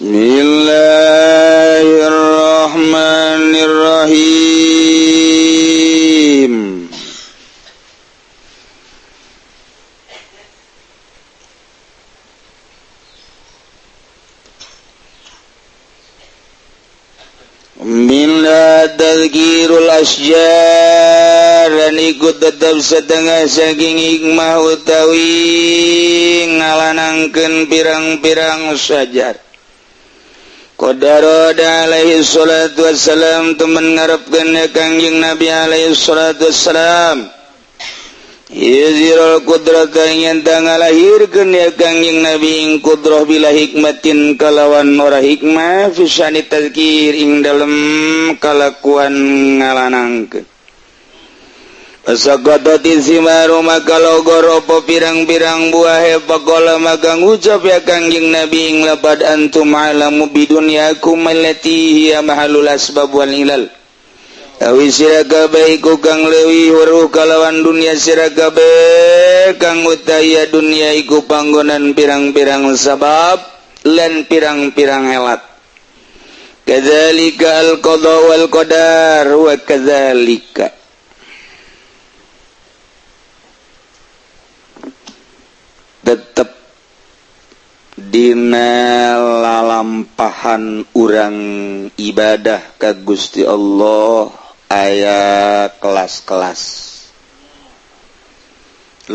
Bismillahirrahmanirrahim. Minna tadhkirul asjar dan ikut tetap setengah saking hikmah utawi ngalanangkeun pirang-pirang sajar. Qadarada alaihi salatu wassalam temen ngarepkeun Kangjeng Nabi alaihi salatu wassalam Yazirul qudrata ingin ngalahirkeun ya Kangjeng Nabi ing qudrah bila hikmatin kalawan ora hikmah fisani tadzkir ing dalem kalakuan ngalanangkeun. Pasaqatati simaru maka logor apa pirang-pirang buah faqala maka ngucap ya Kangjeng Nabi ing lapad antum alamu bidunyakum allati hiya mahalul asbab wal ilal. Awi sirakabe iku kang lewi weruh kalawan dunia sirakabe kang utaya dunia iku panggonan pirang-pirang sabab lan pirang-pirang elat. Kadzalika al-qada wal qadar wa kadzalika tetep dina lalampahan urang ibadah ka Gusti Allah aya kelas-kelas.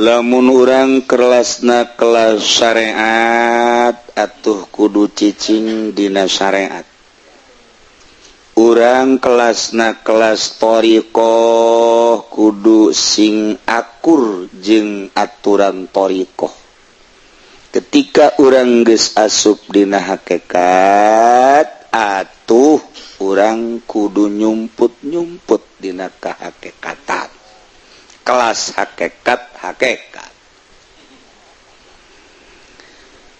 Lamun urang kelasna kelas syariat atuh kudu cicing dina syariat. Urang kelasna kelas thariqah kudu sing akur jeung aturan thariqah. Ketika urang geus asup dina hakikat atuh urang kudu nyumput-nyumput dina kahakikatan. Kelas hakikat.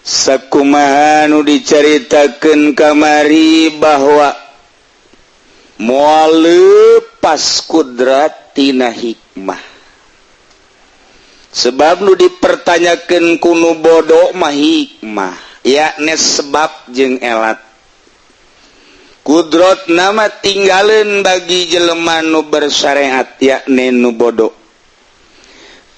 Sakumaha nu dicaritakeun kamari bahwa moal leupas kudrat tina hikmah. Sebab nu dipertanyakeun kuno bodoh mah hikmah, yakni sebab jeung elat. Kudrat nama tinggalin bagi jelema nu bersyariat yakni nu bodoh.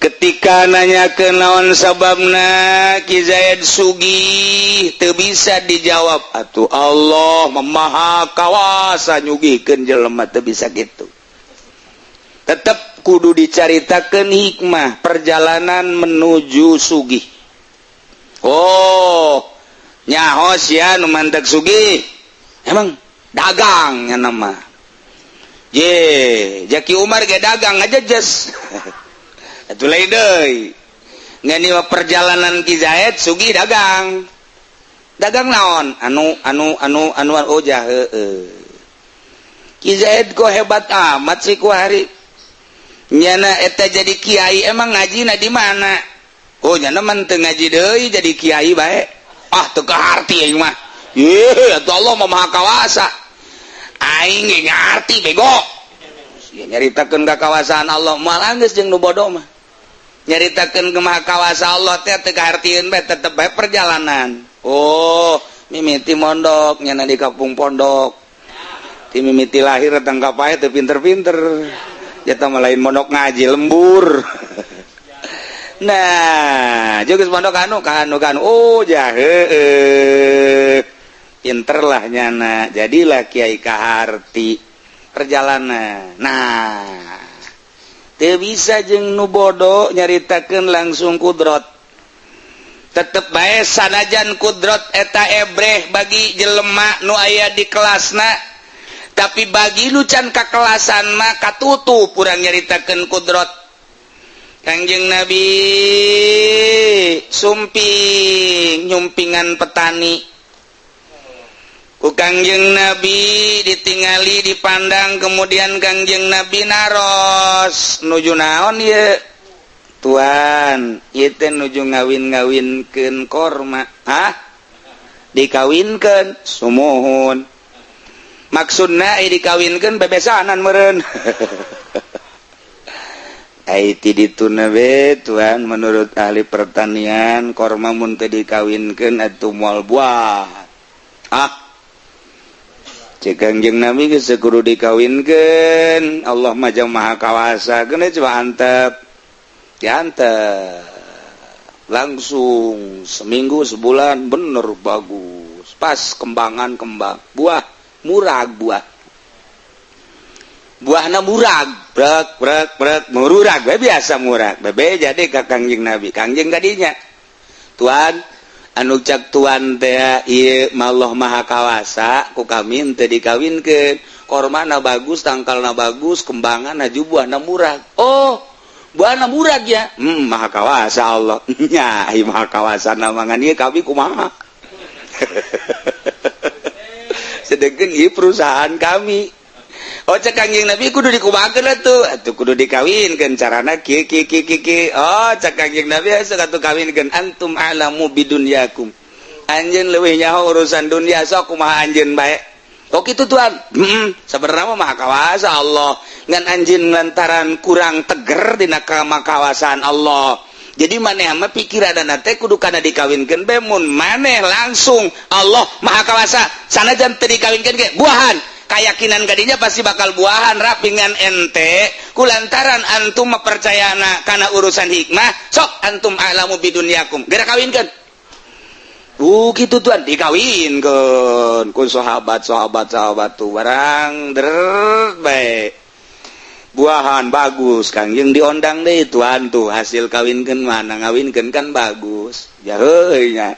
Ketika nanyakeun naon sababna Ki Zaid sugih teu bisa dijawab atuh Allah Maha Kawasa nyugihkeun jelema teu bisa kitu. Tetep kudu dicaritakeun hikmah perjalanan menuju sugih. Oh, nyaho sia nu mantek sugih. Emang dagang nya nama Jaki Umar ge dagang aja jas atuh lain deui ngani perjalanan Ki Zaid sugih dagang naon anu ojah heueuh Ki Zaid kok hebat amat sih ku hari nyana eta jadi kiai emang ngajina di mana oh nyana mah teu ngaji deui jadi kiai bae teu kaharti aing mah atuh Allah Maha Kawasa aing ge ngarti bego nyaritakeun kakawasaan Allah malah geus jeung nu bodoh mah nyaritakeun ke Maha Kawasa Allah teh teu kahartieun bae tetep bae perjalanan. Oh mimiti mondok nyana di kampung pondok ti mimiti lahir datang ka pae teu pinter-pinter jata mah lain mondok ngaji lembur. Nah jeung geus mondok anu oh jah heueuh pinter lah nyana jadilah kiai kaharti perjalanan. Nah teu bisa jeung nu bodoh nyaritakeun langsung kudrat tetep bae sanajan kudrat eta ebreh bagi jelema nu aya di kelasna tapi bagi nu can ka kelasan mah katutup urang nyaritakeun kudrat. Kangjeng Nabi sumping nyumpingan petani ku Kangjeng Nabi ditingali dipandang kemudian Kangjeng Nabi naros nuju naon ieu tuan ieu teh nuju ngawin-ngawinkeun korma dikawinkeun sumuhun maksudna dikawinkeun bebesanan meureun ai ti dituna we tuan menurut ahli pertanian korma mun teu dikawinkeun atuh moal buah cek Kangjeng Nabi geus kudu dikawinkeun Allah Majang Maha Kawasa geuna coba antep diantep langsung seminggu sebulan bener bagus pas kembang buah murag buahna murag brek mururag biasa murag bebe jadi ka Kangjeng Nabi Kangjeng kadinya Tuan anu cak Tuan teh ieu Allah Maha Kawasa ku kami teu dikawinkeun kormana bagus tangkalna bagus kembanganna buahna murag oh buahna murag ya Maha Kawasa Allah nya ai Maha Kawasa namangan ieu kami kumaha sedengkeun ieu perusahaan kami oh cek Kangjeng Nabi kudu dikumahakeun atuh kudu dikawinkeun carana kieu oh cek Kangjeng Nabi asa katu kawinkeun antum a'lamu bidunyakum anjeun leuwih nyaho urusan dunia sok kumaha anjeun bae oh kitu Tuan sabenerna mah Maha Kawasa Allah ngan anjeun lantaran kurang teger dina kamakawasaan Allah jadi maneh mah pikiranna teh kudu kana dikawinkeun bae mun maneh langsung Allah Maha Kawasa sanajan teu dikawinkeun ge buahan keyakinan gadinya pasti bakal buahan rapingan ente kulantaran antum percayana karena urusan hikmah sok antum a'lamu bidunyakum geura kawinkeun gitu Tuan dikawinkeun ku sahabat tuh barang bae buahan bagus Kangjeng diondang deh Tuan tuh hasil kawinkeun mana ngawinkeun kan bagus ya heuy nya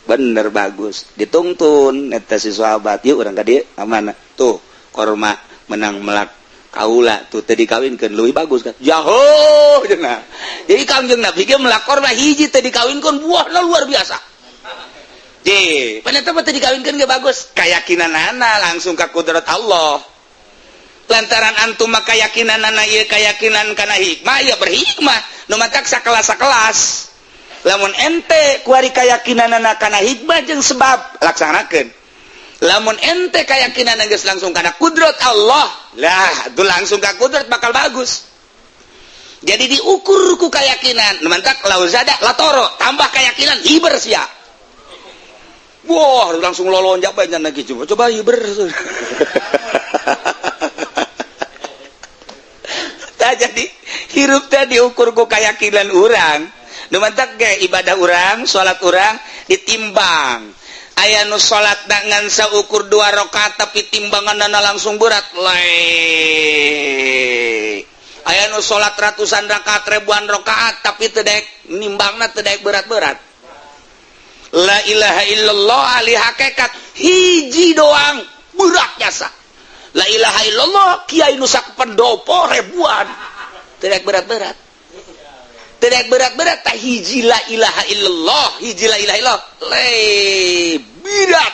bener bagus dituntun eta si sahabat yuk urang ka dieu amana tuh korma menang melak kaula tuh teu dikawinkeun leuwih bagus kan jaho cenah jadi Kangjeng Nabi ge melak korma hiji teu dikawinkeun buahna luar biasa paneta teu dikawinkeun ge bagus keyakinanana langsung ka kudrat Allah lantaran antum mah keyakinanana ieu keyakinan kana hikmah ya berhikmah nu matak sakelas lamun ente kuari keyakinanana kana hikmah jeung sebab laksanakeun lamun ente keyakinanana geus langsung kana kudrat Allah lah itu langsung ka kudrat bakal bagus jadi diukur ku keyakinan mantak lauzada latoro tambah keyakinan hiber sia wah langsung lolonjak bae nya lagi coba hiber tah jadi hirup teh diukur ku keyakinan urang numantak ge ibadah urang salat urang ditimbang aya nu salat ngan saukur 2 rakaat tapi timbanganna langsung berat aya nu salat ratusan rakaat ribuan rakaat tapi teu daek nimbangna teu daek berat-berat la ilaha illallah ali hakikat hiji doang berat jasa la ilaha illallah kiai nu sapendopo ribuan teu daek berat-berat tidak berat-berat tak hiji la ilaha illallah bidat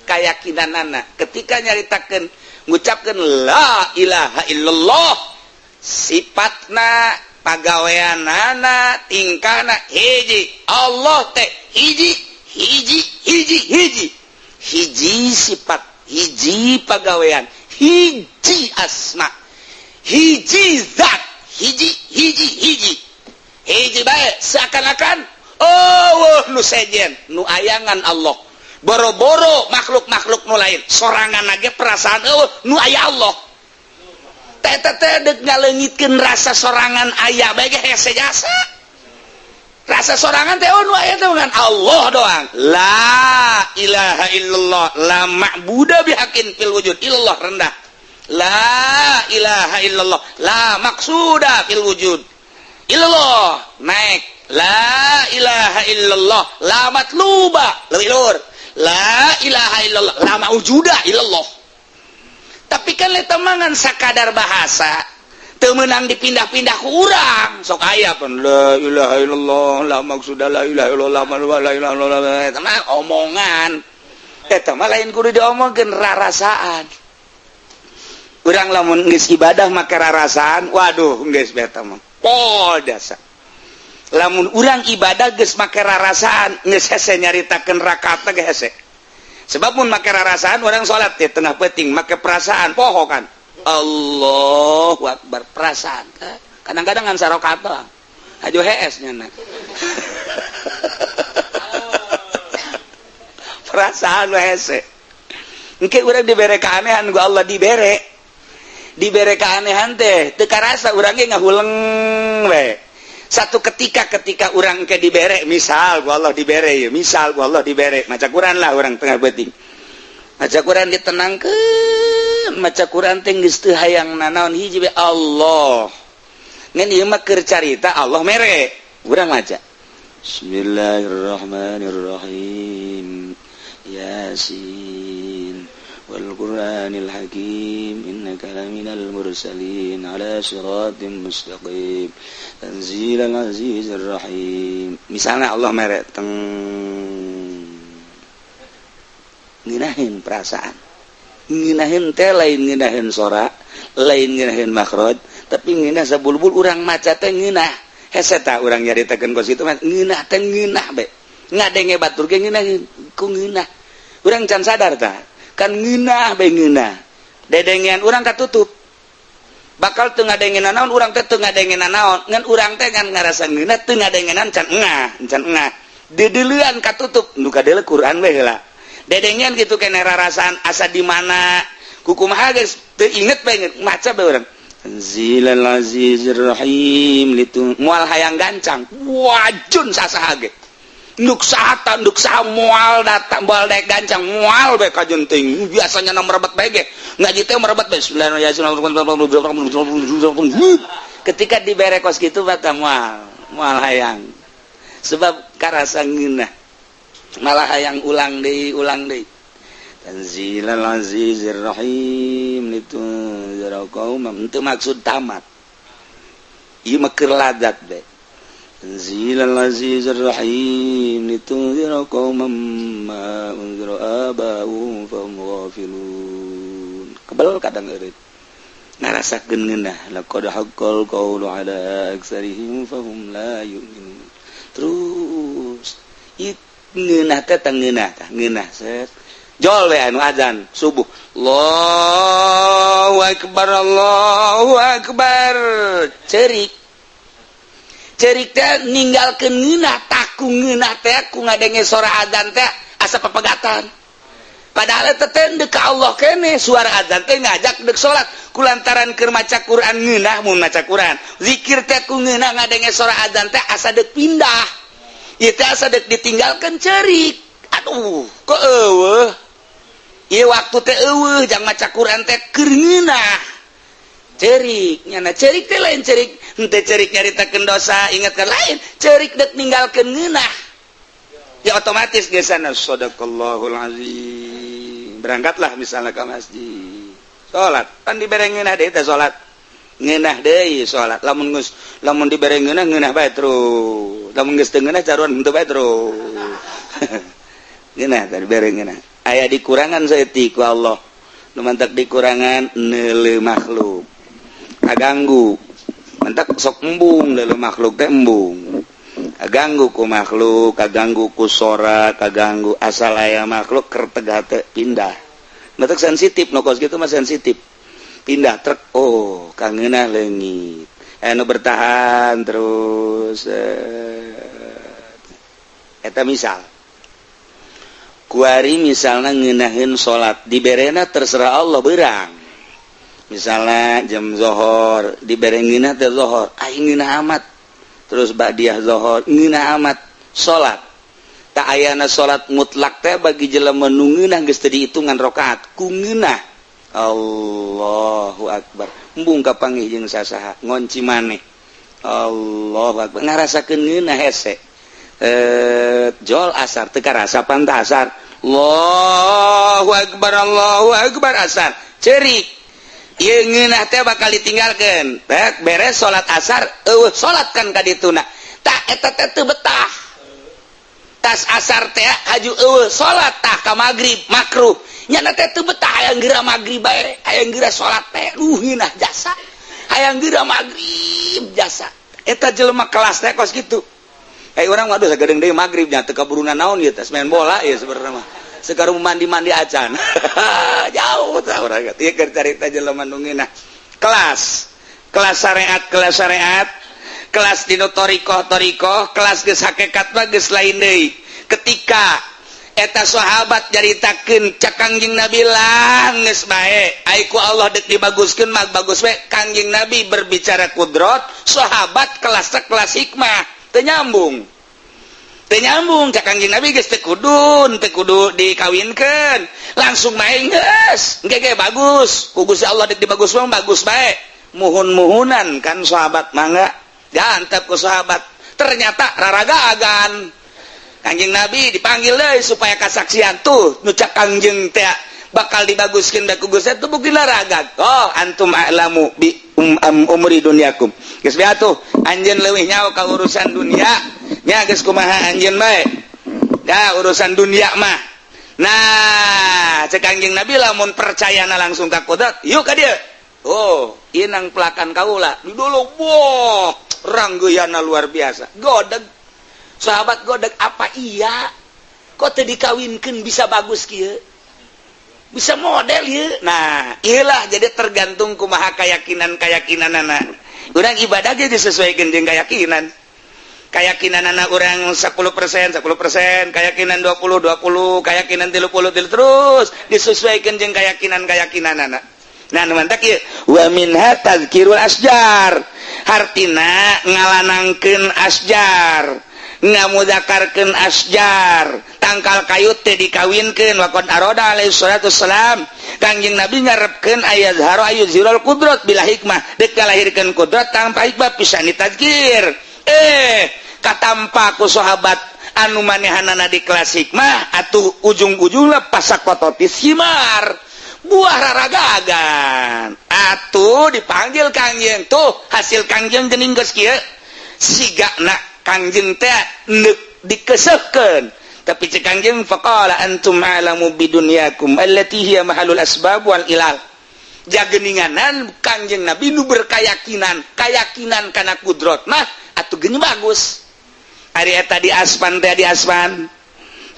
keyakinanana ketika nyaritakeun ngucapkeun la ilaha illallah sifatna pagaweanana tingkahna hiji Allah teh hiji sifat hiji pagawean hiji asma hiji zat hiji bae seakan-akan nu sejen nu ayangan Allah boro-boro makhluk-makhluk nu lain sorangan ge perasaan nu aya Allah teh deuk ngaleungitkeun rasa sorangan aya bae ge hese jasa rasa sorangan teh nu aya teh ngan Allah doang la ilaha illallah la ma'budu bihaqqin fil wujud illallah rendah la ilaha illallah la maqsuda fil wujud illallah naik la ilaha illallah la matluba leuwih luhur la ilaha illallah la maujuda illallah tapi kan eta mangan sakadar bahasa teu meunang dipindah-pindah ku urang sok aya pun la ilaha illallah la maqsuda la ilaha illallah la ilaha illallah eta mah omongan eta mah lain kudu diomongkeun rarasaan urang lamun geus ibadah make rarasaan waduh geus beta mah dasa lamun urang ibadah geus make rarasaan geus hese nyaritakeun rakaatna ge hese sebab mun make rarasaan urang salat teh tengah peuting make perasaan poho kan Allahu akbar perasaan kadang-kadang ngan sarakaat doang ajo hees nya perasaan we hese engke urang dibere keanehan ku Allah dibere keanehan teh teu karasa urang ge ngahuleng we. Satu ketika urang ke dibere misal ku Allah dibere ya misal ku Allah dibere maca Quran lah urang tengah beuting maca Quran ditenangkeun maca Quran teh geus teu hayang nanaon hiji we Allah ngan ieu mah keur carita Allah mere urang maca Bismillahirrahmanirrahim Yasin wal Qur'anil Hakim innaka laminal mursalin ala siratim mustaqim tanzilal azizir rahim misalnya Allah mere teng ngeunaheun perasaan ngeunaheun teh lain ngeunaheun sora lain ngeunaheun makhraj tapi ngeunah sabulbul urang maca teh ngeunah hese tah urang nyaritakeun ku situ ngeunah teh ngeunah be ngadenge batur ge ngeunaheun ku ngeunah urang can sadar tah kan ngeunah be ngeunah dedengean urang katutup bakal teu ngadengenan naon urang teh teu ngadengenan naon ngan urang teh kan ngarasa ngeunah teu ngadengenan can engah dedeleuan katutup nu kadeuleu Quran we heula dedengean kitu keneh rarasaan asa di mana kukumaha geus teu inget bae maca bae urang Tanzilal azizir rahim litu moal hayang gancang wajun sasaha ge nduk saha moal datang moal daek gancang moal bae ka jenting biasanya na merebet bae ge ngaji teh merebet bae ketika dibere kos kitu bata moal hayang sebab karasa ngeunah malah hayang ulang deui Tanzilal azizir rahim litu zara kaum teu maksud tamat ieu mah keur ladat bae Tanzilal azizir rahim litunzira qauman ma unzira aba'uhum fahum ghafilun kebal kadang eureut ngarasakeun ngeunah laqad haqqal qawlu ala aktsarihim fahum la yu'minun terus ngeunah teh tang ngeunah set jol we anu azan subuh Allahu akbar cerik teh ninggalkeun ngeunah taku ngeunah teh ku ngadenge suara adzan teh asa papegatan padahal teh deuk ka Allah keneh suara adzan teh ngajak deuk salat kulantaran keur maca Quran ngeunah mun maca Quran zikir teh ku ngeunah ngadenge suara adzan teh asa deuk pindah ieu teh asa deuk ditinggalkeun ceurik aduh kok eueuh ieu waktu teh eueuh jang maca Quran teh keur ngeunah cerik nyana cerik teh lain cerik henteu cerik nyaritakeun dosa ingatkan lain cerik dek ninggalkeun ngeunah ya otomatis geusana sadaqallahul azim berangkatlah misalnya ka masjid salat kan dibere ngeunah deui teh salat ngeunah deui salat lamun dibere ngeunah bae terus lamun geus teu ngeunah caruan henteu bae terus ngeunah teh dibere ngeunah aya dikurangan saeutik ku Allah nu mantak dikurangan neuleuh makhluk kaganggu mantak sok embung leuleuh makhluk teh embung kaganggu ku makhluk kaganggu ku sora kaganggu asal aya makhluk keur tegah teh pindah mantak sensitif no kos kitu mah sensitif pindah trek oh kangeunah leungit anu bertahan terus eta misal kuari misalna ngeunaheun salat diberena terserah Allah beurang misalnya jam zohor dibere ngeunah teh zohor aing ngeunah amat terus ba'diyah zohor ngeunah amat salat tak ayana salat mutlak teh bagi jelema nu ngeunah geus teu dihitungan rakaat ku ngeunah Allahu akbar embung kapanggih jeung sasaha ngonci maneh Allahu akbar ngarasakeun ngeunah hese jol asar teu karasa pantah asar Allahu akbar asar cerik ieu ngeunah teh bakal ditinggalkeun beres salat asar eueuh salat kan ka dituna tah eta teh teu betah tas asar teh haju eueuh salat tah ka magrib makruh nyana teh teu betah hayang geura magrib bae hayang geura salat teh ngeunah jasa hayang geura magrib jasa eta jelema kelas teh kos kitu urang waduh sagadeng deui magrib nya teu kaburuna naon ieu teh main bola ieu sebenarnya mah sekarang mandi acan jauh tah urang ieu keur carita jelema nu ngeunah kelas syariat kelas dinu thariqah kelas geus hakikat mah geus lain deui ketika eta sahabat jaritakeun cak Kangjeng Nabi geus bae aiku Allah dek dibaguskeun mah bagus we Kangjeng Nabi berbicara kudrat sahabat kelas hikmah teu nyambung cak Kangjeng Nabi geus teu kudu dikawinkeun langsung main geus engke bagus ku Gusti Allah dek dibaguskeun bagus bae muhun-muhunan kan sahabat mangga diantep ku sahabat ternyata raragaagan Kangjeng Nabi dipanggil deh supaya kasaksian tuh nucak Kangjeng teh bakal dibaguskeun da ku Gusti teh buktina ragag oh antum a'lamu bi umri dunyakum geus bea tuh anjeun leuwih nyaho ka urusan dunia nya geus kumaha anjeun bae da urusan dunia mah nah cek Kangjeng Nabi lamun percayana langsung ka kodrat yuk ka dieu oh ieu nang pelakan kaula dulu boh ranggeuyanna luar biasa godeg sahabat godeg apa iya kok teu dikawinkeun bisa bagus kieu bisa model ieu nah iyalah jadi tergantung kumaha keyakinanana urang ibadah ge disesuaikeun jeung keyakinan anak urang 10% keyakinan 20 keyakinan 30 terus disesuaikeun jeung keyakinanana nah nu mantap ieu wa minha tadzkirul asjar hartina ngalanangkeun asjar ngamudakarkeun asjar tangkal kayu teh dikawinkeun wa qad arada alaihi salatu wassalam Kangjeng Nabi ngarepkeun ayat zharu ayuzhirul qudrat bila hikmah dek kalahirkeun qudrat tanpa hikmah pisan ditadzkir katampa ku sahabat anu manehanana di kelas hikmah atuh ujung-ujungna pasakototis himar buah raragagan atuh dipanggil Kangjeng tuh hasil Kangjeng geuning geus kieu sigana Kangjeng teh neuk dikeseukeun tapi cek Kangjeng faqala antum a'lamu bidunyakum allati hiya mahalul asbab wal ilal jageuninganan Kangjeng Nabi nu berkeyakinan kana kudrat mah atuh geus bagus ari eta di aspan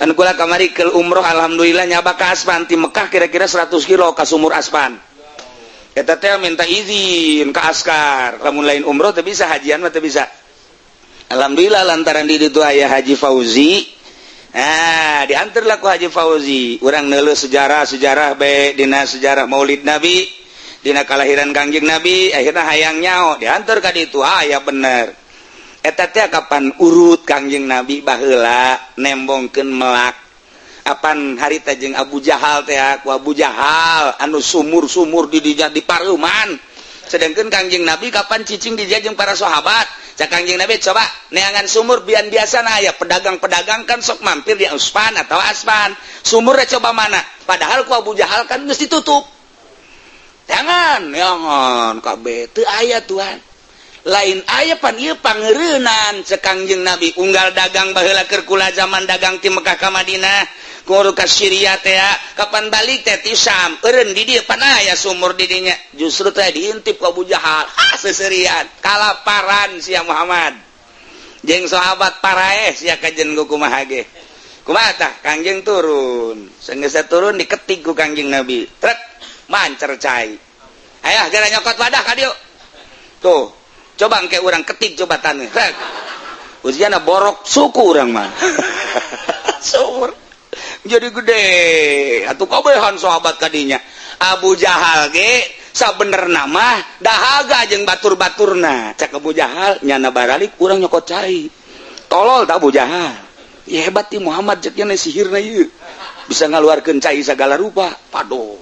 kan kula kamari ke umroh alhamdulillah nyaba ka aspan ti Mekah kira-kira 100 kilo ka sumur aspan eta teh minta izin ka askar lamun lain umroh teh bisa hajian mah teh bisa alhamdulillah lantaran di ditu aya Haji Fauzi nah diantarlah ku Haji Fauzi urang neuleuh sejarah bae dina sejarah Maulid Nabi dina kalahiran Kangjeng Nabi akhirna hayang nyaho diantar ka ditu aya bener eta teh kapan urut Kangjeng Nabi baheula nembongkeun melak apan harita jeung Abu Jahal teh ku Abu Jahal anu sumur-sumur di pareuman sedangkan Kangjeng Nabi kapan cicing di jeung para sahabat cak Kangjeng Nabi coba neangan sumur bian biasa na ya pedagang-pedagang kan sok mampir di Uspan atau Aspan sumurnya coba mana padahal ku Abu Jahal kan geus ditutup jangan kabeh teu aya Tuhan lain aya pan ieu pangeureunan cak Kangjeng Nabi unggal dagang baheula keur kula zaman dagang ti Mekah ka Madinah kudu ka Syria teh kapan balik teh ti Syam eureun di dieu pan aya sumur di dinya justru teh diintip ku Abu Jahal seserian kalaparan sia Muhammad jeung sahabat paraeh sia kajen ku kumaha ge kumaha tah Kangjeng turun geus turun diketik ku Kangjeng Nabi trek mancer cai aya gara nyokot wadah ka dieu tuh coba engke urang ketik coba taneuh trek ujianna borok suku urang mah sumur jadi gede atuh kabehan sahabat kadinya Abu Jahal ge sabenerna mah dahaga jeung batur-baturna cak Abu Jahal nyana baralik urang nyokot cai tolol tak Abu Jahal ya hebat ti Muhammad cek nya sihirna ieu bisa ngaluarkeun cai sagala rupa padoh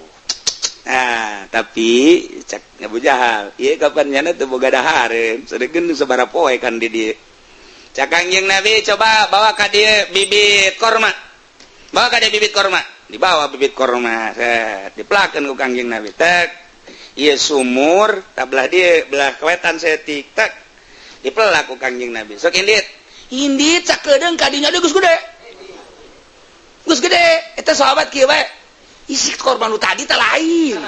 nah tapi cek Abu Jahal ieu kapan nyana teu boga dahareun sadegeun sabaraha poe kan di dieu cak Kangjeng Nabi coba bawa ka dieu bibit korma bawa ka dia bibit korma dibawa bibit korma dipelakeun ku Kangjeng Nabi tek ieu sumur tabelah dia belah wetan setik tek dipelak ku Kangjeng Nabi sok indit sakedeung ka dinya geus gede eta sahabat kieu bae isi korban nu tadi teh lain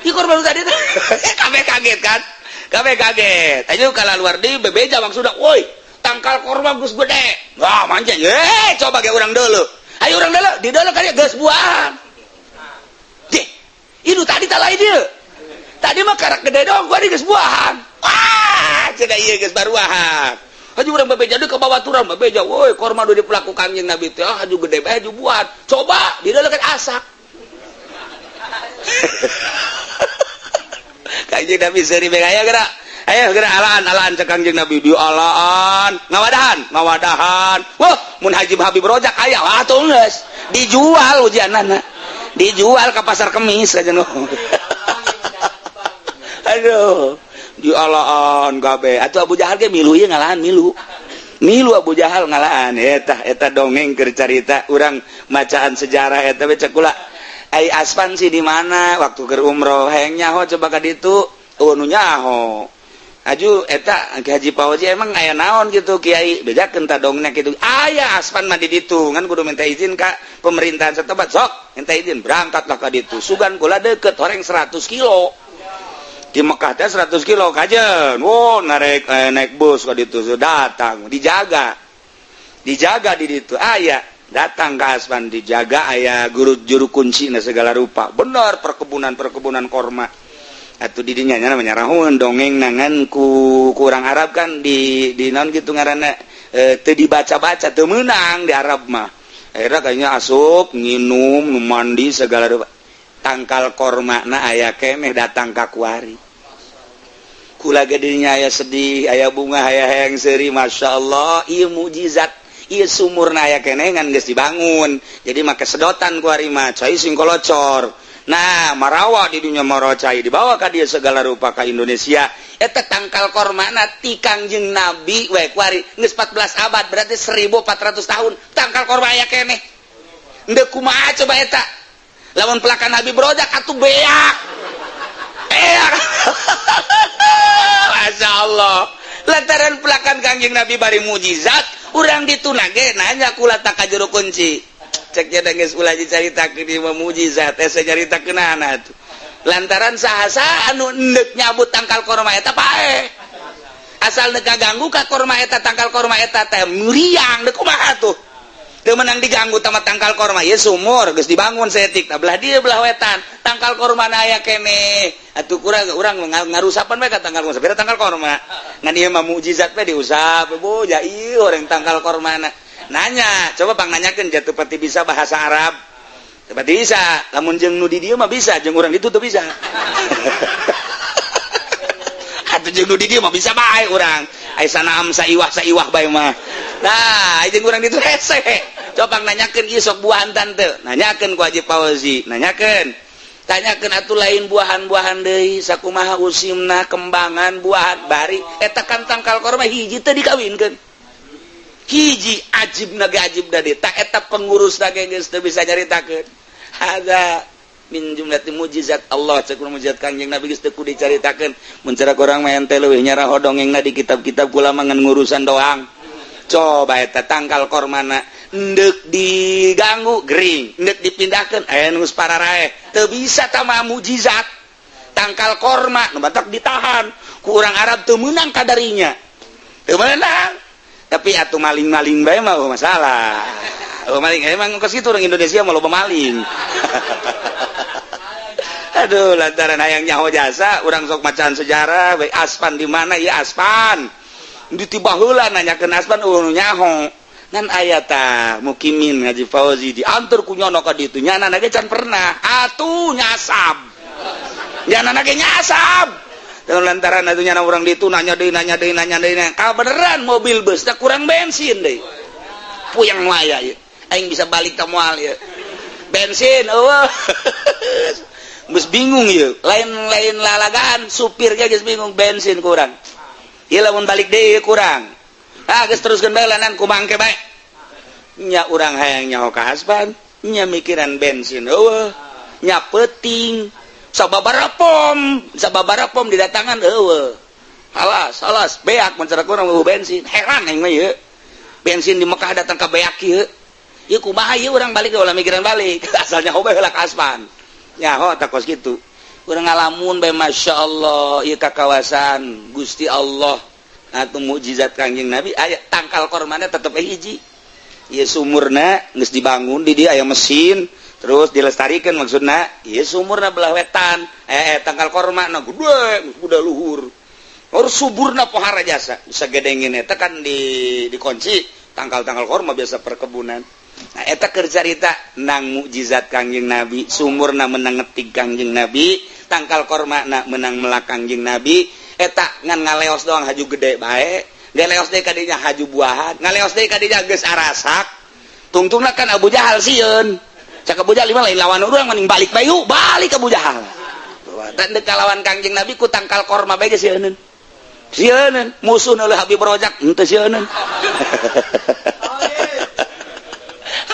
ieu korban nu tadi teh kabeh kaget kan kabeh kaget ayo kala luar deui bebeja maksudna woi tangkal korban geus gede wah manja coba ge urang deuleu ayo orang dulu, di dalam kali gas buang. Deh, itu tadi tak lain dia. Tadi mah karak gede dong, gua di gas buang. Wah, cina iya gas baruahan. haju urang bebeja deuk ka babaturan bebeja woi korma do dipelaku Kangjeng Nabi teh haju gede bae haju buat coba di deuleut asak Kangjeng Nabi seuri beung aya geura ayo geura alaan cek Kangjeng Nabi di alaan ngawadahan wah mun Haji Habib Rojak aya atuh geus dijual ujianana dijual ke pasar kemis aja noh aduh di alaan gabe atuh Abu Jahal ge milu ieu ngalahan milu Abu Jahal ngalahan eta dongeng keur carita urang macaan sejarah eta we cek kula ai Aspan sih di mana waktu keur umroh hayang nyaho coba ka ditu nu nyaho aju eta Haji Fauzi emang aya naon gitu Kiai bedakeun ta dongna kitu aya Aspan mah di ditu ngan kudu minta izin ka pemerintahan setempat sok minta izin berangkatlah ka ditu sugan kula deukeut horeng 100 kilo di Mekah teh 100 kilo kajen naik bus ka ditu datang dijaga di ditu aya datang ke Aspan dijaga aya guru juru kunci na segala rupa bener perkebunan korma atuh di dinya namanya rahun dongeng nangan ku kurang Arab kan di naon gitu ngaranna teu dibaca-baca teu meunang di Arab mah akhirnya kayaknya asup nginum mandi segala rupa tangkal korma na aya keneh datang ka kuari kula gedenya aya sedih aya bunga aya hayang seuri masyaallah ieu mukjizat ieu sumurna aya keneh ngan geus dibangun jadi make sedotan ku ari mah cai sing kolocor nah marawa di dunia marawa cai dibawa ka dieu segala rupa ka Indonesia eta tangkal kormana ti Kangjeng Nabi we ku ari geus 14 abad berarti 1400 tahun tangkal korma aya keneh endeu kumaha coba eta lamun pelakan Habib Rojak atuh beak Masya Allah lantaran pelakan Kangjeng Nabi bari mujizat urang ditunage nanya kula tak ka juru kunci cek nya geus ulah dicaritakeun ieu mujizat asa nyaritakeun anak tuh lantaran saha anu neuk nyabut tangkal korma eta pae asal neuk kaganggu ka korma eta tangkal korma eta teh muriang deuk kumaha tuh teu menang diganggu sama tangkal korma ieu sumur geus dibangun setik belah dieu belah wetan tangkal korma aya keneh atuh urang ngarusapan we ka tangkal korma sabira tangkal korma ngan ieu mah mukjizat we diusap boja ieu orang tangkal kormana nanya coba Bang nanyakeun jatuh pati bisa bahasa Arab pati bisa lamun jeung nu di dieu mah bisa jeung urang ditu teu bisa atuh jeung nu di dieu mah bisa bae urang ai sanaam saiwah bae mah nah jeung urang ditu hese coba nanyakeun ieu sok buahan tante nanyakeun ku Haji Fauzi nanyakeun tanyakeun atuh lain buahan-buahan deui sakumaha usimna kembangan buahan bari eta kan tangkal korma hiji teh dikawinkeun hiji ajibna ge ajib da tah eta pengurus da ge geus teu bisa nyaritakeun hadza min jumlati mujizat Allah cek mujizat Kangjeng Nabi geus teu kudu dicaritakeun mun cara urang mah ente leuwih nyarah dongengna di kitab-kitab kula mah ngan ngurusan doang coba eta tangkal kormana endek diganggu gering endek dipindahkan geus pararae teu bisa tah mah mujizat tangkal korma nu batak ditahan ku urang Arab teu meunang kadarinya teu meunang tapi atuh maling-maling bae mah masalah maling emang geus kitu urang Indonesia mah loba maling aduh lantaran hayang nyaho jasa urang sok macaan sejarah bae Aspan di mana ya Aspan ditiba heula nanyakeun Aspan nu nyaho ngan aya tah mukimin Haji Fauzi diantar ku nyono ka ditu nyanana ge can pernah atuh nyasab nyanana ge nyasab lantaran atuh nyana urang ditu nanya deui ka beneran mobil bus teh kurang bensin deui puyang waya ieu aing bisa balik ka moal ieu bensin eueuh geus bingung ieu lain lalagaan supirnya geus bingung bensin kurang ieu lamun balik deui kurang geus teruskeun bae lanan ku mangke bae nya urang hayang nyaho ka Aspan nya mikiran bensin eueuh nya peuting sababaraha pom didatangan eueuh alas beak mun cara urang eueuh bensin heran aing mah ieu bensin di Mekah datang ka beak ieu ieu kumaha ieu urang balik ulah mikiran balik asalnya hobe heula ka Aspan nyaho tah kos kitu urang ngalamun bae masyaallah ieu ka kawasan Gusti Allah atuh mukjizat Kangjeng Nabi aya tangkal kormana tetep hiji ieu sumurna geus dibangun di dieu aya mesin terus dilestarikeun maksudna ieu sumurna belah wetan tangkal kormana gede buda luhur harus suburna pohara jasa bisa gedengin eta kan dikunci tangkal-tangkal korma biasa perkebunan. Nah eta keur carita nang mukjizat Kangjeng Nabi, sumurna menang ngetik Kangjeng Nabi, tangkal korma menang melak Kangjeng Nabi, eta ngan ngaleos doang haju gede bae, ngaleos deui kadinya haju buahan, ngaleos deui kadinya geus arasak. Tungtungna kan Abu Jahal sieun. Cak Abu Jahal lain lawan urang mending balik bayu, balik Abu Jahal. Dan deuk lawan Kangjeng Nabi ku tangkal korma bae geus sieun. Sieun musuh oleh Habib Rojak henteu sieun.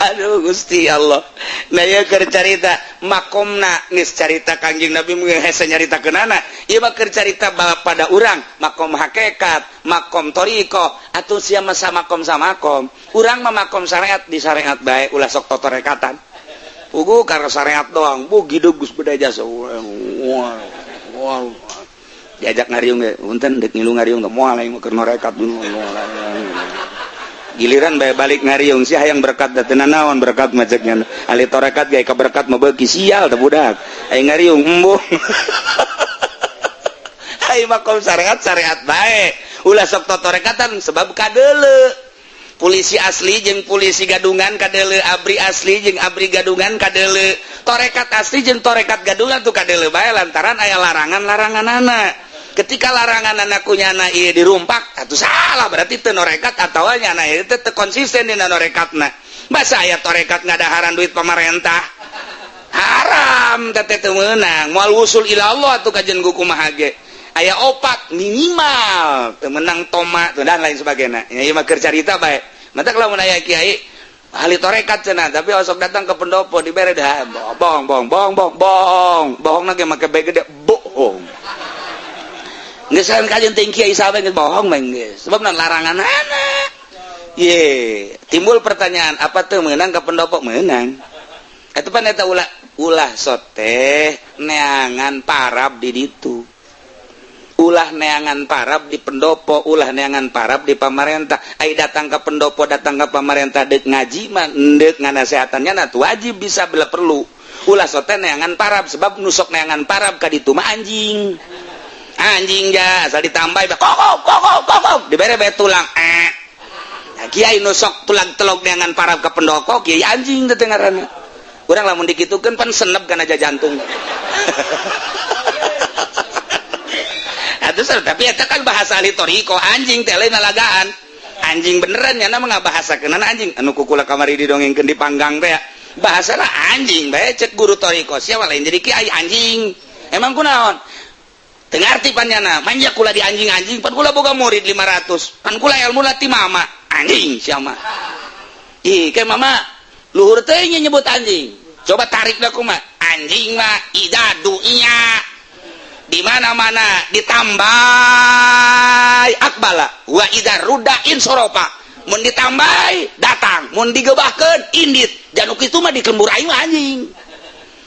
Aduh Gusti Allah. Nah ieu keur carita makomna geus carita Kangjeng Nabi mun hese nyaritakeunana. Ieu mah keur carita pada urang, makom hakikat, makom thariqah, atuh sia mah samakom samakom. Urang mah makom syariat di syariat bae ulah sok totorekatan. Pugu karena syariat doang, bu gidug Gus beda jasa. Diajak ngariung ge, punten deuk ngilu ngariung teh moal aing keur norekat dulu. Giliran bae balik ngariung sia hayang berkat da teu naon berkat mah ceknya. Ali torekat ge ka berkat mah beuki sial teh budak. Aing ngariung embung. Ai makom syariat bae. Ulah sok totorekatan sebab kadeuleu. Polisi asli jeung polisi gadungan kadeuleu, abri asli jeung abri gadungan kadeuleu. Torekat asli jeung torekat gadungan tuh kadeuleu bae lantaran aya larangan-laranganana. Ketika larangan anakku nyana ieu dirumpak, atuh salah berarti teu norekat atawa nyana ieu teu konsisten dina norekatna. Basa aya torekat ngadaharan duit pamarentah. Haram teh teu meunang. Moal wusul ila Allah atuh kajen kumaha ge. Aya opat minimal teu meunang toma dan lain sebagainya. Ieu mah keur carita bae. Mata kalau mun aya kiai ahli torekat cenah tapi osok datang ke pendopo dibere dah bohong ge make bae gede bohong. Geus saen kajen teh kiai sahabat geus bohong mah geus. Sebab larangan anak. Ye, timbul pertanyaan, apa tuh meunang ka pendopo meunang? Eta pan eta ulah soteh neangan parab di ditu. Ulah neangan parab di pendopo, ulah neangan parab di pamarentah. Ai datang ke pendopo, datang ke pamarentah deuk ngaji mah deuk nganasehatannya na wajib bisa bila perlu. Ulah soteh neangan parab sebab nusok neangan parab ka ditu mah anjing. Anjing ja asal ditambahi kokok dibere bae tulang nah, kiai nusok tulang telog dengan parab ke pendoko kiai anjing teh ngaranna urang lamun dikitukeun pan senep kana jantung atuh tapi eta kan bahasa ahli thariqah anjing teh lain nalagaan anjing beneran nya mah ngabahasakeunana anjing anu kukula kamari didongengkeun di panggang teh bahasana anjing bae cek guru thariqah sia lain jadi kiai anjing emang kunaon tengarti panjana manja kula di anjing-anjing pan kula boga murid 500 pan kula ilmu ti mama anjing siapa ih ke mama luhur teh nyebut anjing coba tarik dah kumaha anjing mah idadu iya di mana-mana ditambai akbala wa idza rudain soropa mun ditambai datang mun digebahkeun indit januk itu mah dikembur aing anjing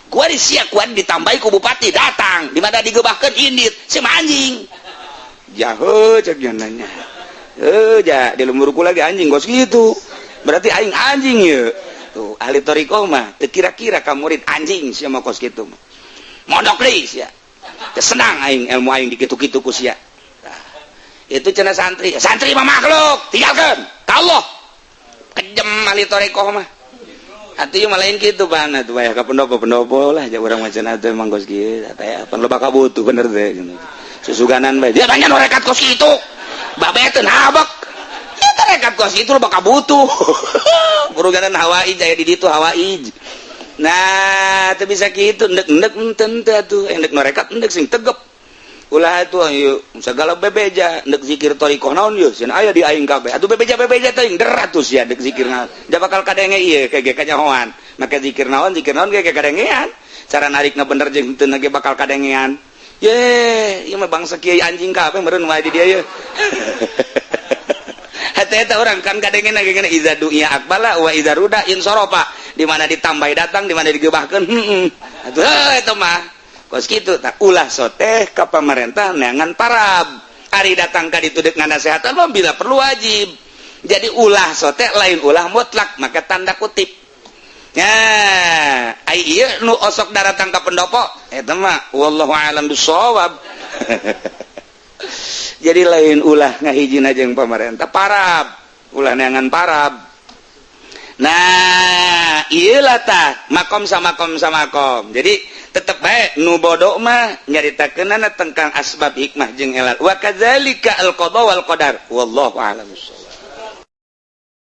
gua disiak gua ditambahi ku bupati datang di mana digebahkeun indit sama anjing jahe cek nanya ja di lemburku lagi anjing gos gitu berarti aing anjing ya tuh ahli thariqah mah teu kira-kira ka murid anjing sia mah kos kitu mah mondok deui sia senang aing ilmu aing dikitu-kitu ku sia nah, itu cenah santri mah makhluk tinggalkeun ka Allah kejem ahli thariqah mah atuh mah lain kitu pan atuh aya ka pendopo lah ja urang macam atuh emang kos kieu teh pan loba kabutuh bener teh susuganan bae dia banyak norekat kos kitu babe teh habak eta rekat kos kitu loba kabutuh guruganan hawaij aya di ditu hawaij nah teu bisa kitu endek-endek enten teh atuh endek norekat endek sing tegep ulah atuh ayo segala bebeja endek zikir thariqah naon ieu sieun aya di aing kabeh atuh bebeja teuing deratus ya endek zikirna da bakal kadenge ieu kege kanyahoan make zikir naon ge kadengean cara narikna bener jeung teu ge bakal kadengean ye ieu mah bangsa kiai anjing kabeh meureun wae di dieu eta orang kan kadengena ge iza du'iya akbala wa iza ruda insoropa di mana ditambahi datang di mana digebahkeun atuh eta mah kos kitu tak ulah soteh ka pamarentah neangan parab ari datang ka ditu deuk nganasehatan mah bila perlu wajib jadi ulah soteh lain ulah mutlak maka tanda kutip nya ai ieu nu osok daratang ka pendopo eta mah wallahu a'lam bissawab jadi lain ulah ngahijin aja yang pemerintah parab ulah neangan parab. Nah iyalah tah makom sama makom jadi tetep baik nu bodoh mah nyaritakeunana tentang asbab hikmah jeung elat wa kadzalika al qada wal qadar wallahu a'lam bissawab.